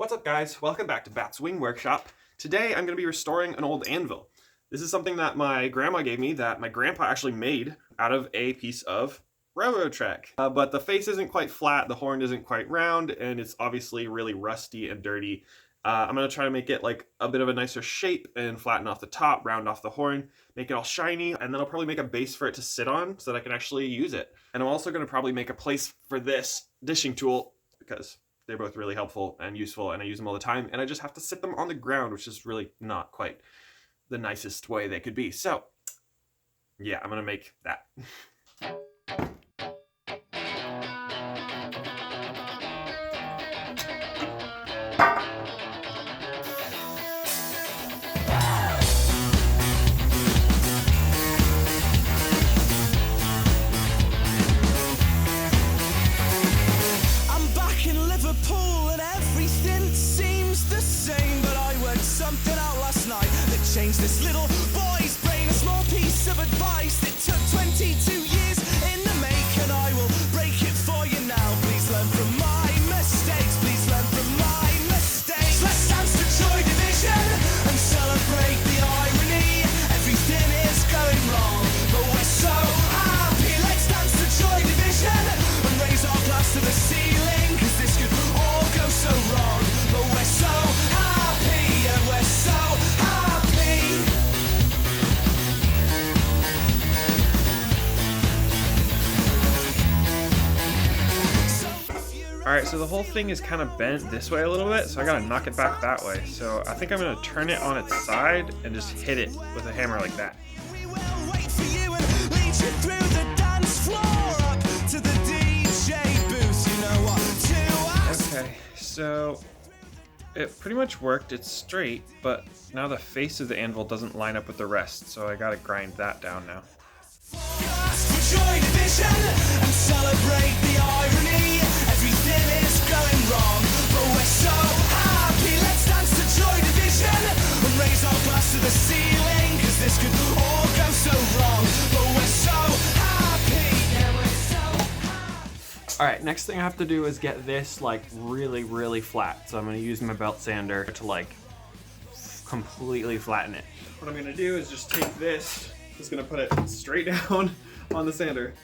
What's up guys, welcome back to Bat's Wing Workshop. Today I'm going to be restoring an old anvil. This is something that my grandma gave me that my grandpa actually made out of a piece of railroad track. But the face isn't quite flat, the horn isn't quite round, and it's obviously really rusty and dirty. I'm going to try to make it like a bit of a nicer shape and flatten off the top, round off the horn, make it all shiny, and then I'll probably make a base for it to sit on so that I can actually use it. And I'm also going to probably make a place for this dishing tool because they're both really helpful and useful and I use them all the time, and I just have to sit them on the ground, which is really not quite the nicest way they could be. So yeah, I'm gonna make that. Change this little boy's brain, a small piece of advice that took 22 years in the make, and I will break it for you now. Please learn from my mistakes, please learn from my mistakes. Let's dance to Joy Division and celebrate the irony. Everything is going wrong, but we're so happy. Let's dance to Joy Division and raise our glass to the ceiling, cause this could all go so wrong, but we're so happy, and we're so happy. Alright, so the whole thing is kind of bent this way a little bit, so I gotta knock it back that way. So I think I'm gonna turn it on its side and just hit it with a hammer like that. Okay, so it pretty much worked. It's straight, but now the face of the anvil doesn't line up with the rest, so I gotta grind that down now. Joy Division and celebrate the irony. Everything is going wrong, but we're so happy. Let's dance to Joy Division and raise our glass to the ceiling, cause this could all go so wrong, but we're so happy. Yeah, we're so happy. Alright, next thing I have to do is get this like really flat. So I'm gonna use my belt sander to like completely flatten it. What I'm gonna do is just take this, just gonna put it straight down on the sander.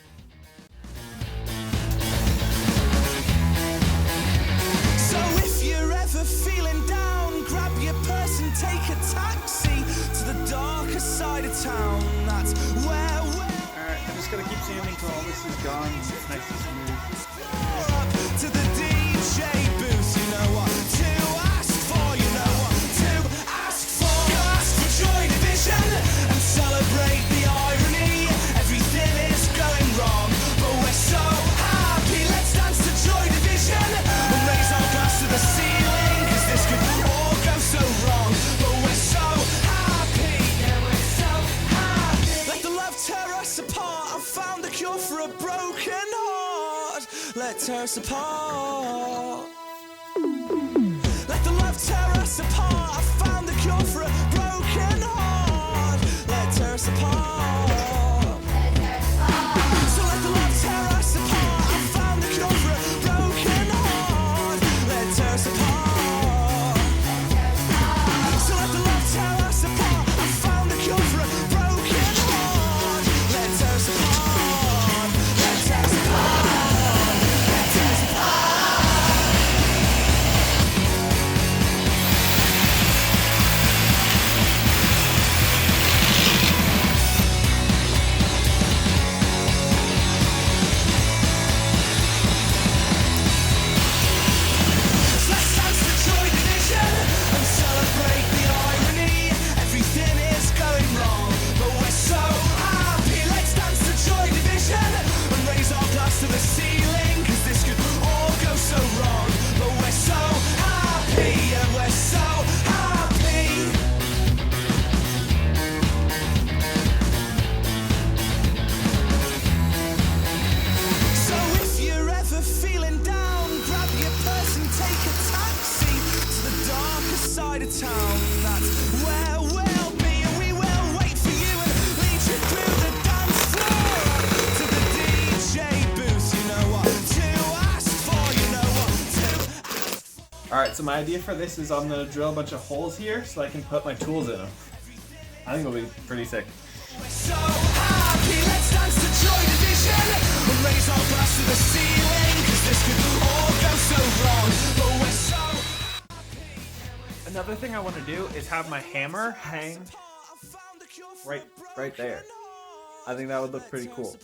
So if you're ever feeling down, grab your purse and take a taxi to the darker side of town. That's where we're. Alright, I'm just gonna keep sanding till all this is gone. It's nice and smooth. To the DJ booth, you know what to ask for, you know what to ask for. Ask for Joy Division and celebrate the irony. Everything is going wrong, but we're so happy. Let's dance to Joy Division and raise our glass to the ceiling, cause this could all go so wrong, but we're so happy. Yeah, we're so happy. Let the love tear us apart. I've found the cure for a broken heart. Let tear us apart. Let the love tear us apart. I found the cure for a broken heart. Let tear us apart. So let the love tear us apart. I found the cure for a broken heart. Let tear us apart. So let the love tear us apart. I found the cure for a broken heart. Let tear us apart. Let tear us apart. Let tear us apart. Let's dance to Joy Division and celebrate the irony. Everything is going wrong, but we're so happy. Let's dance to Joy Division and raise our glass to the ceiling, cause this could all go so wrong, but we're so happy, and we're so happy. So if you're ever feeling down, grab your purse and take a taxi to the darker side of town. That's where we'll be, and we will wait for you and lead you through the dance floor to the DJ booth. You know what to ask for, you know what to ask for. Alright, Alright, so my idea for this is I'm going to drill a bunch of holes here so I can put my tools in them. I think it'll be pretty sick. So happy, let's dance to Joy Division and raise our glass to the ceiling, 'cause this could all go so wrong, but we're so Another thing I want to do is have my hammer hang right there. I think that would look pretty cool.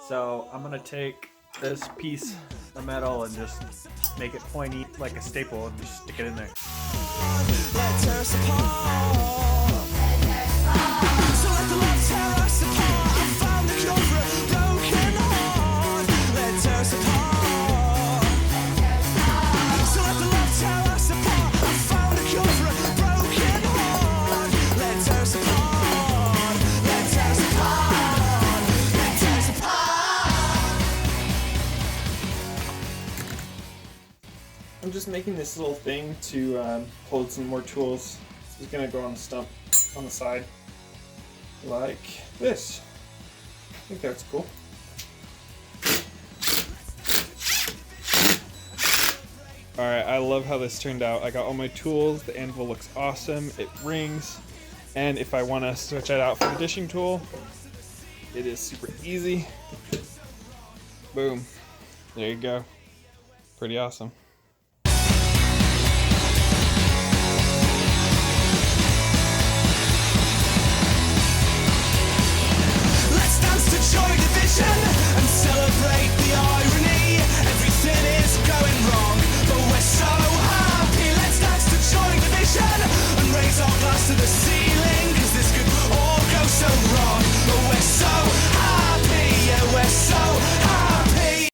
So I'm gonna take this piece of metal and just make it pointy like a staple and just stick it in there. let tear us apart. So let the love tear us apart. I found the cure for a broken heart. Let tear us apart. So let the love tear us apart. I found the cure for a broken heart. Let tear us apart. Let tear us apart. Let tear us apart. I'm just making this little thing to hold some more tools. This is going to go on the stump on the side like this. I think that's cool. Alright, I love how this turned out. I got all my tools, the anvil looks awesome, it rings, and if I want to switch it out for the dishing tool, it is super easy. Boom. There you go. Pretty awesome. Let's dance to Joy Division and celebrate the irony.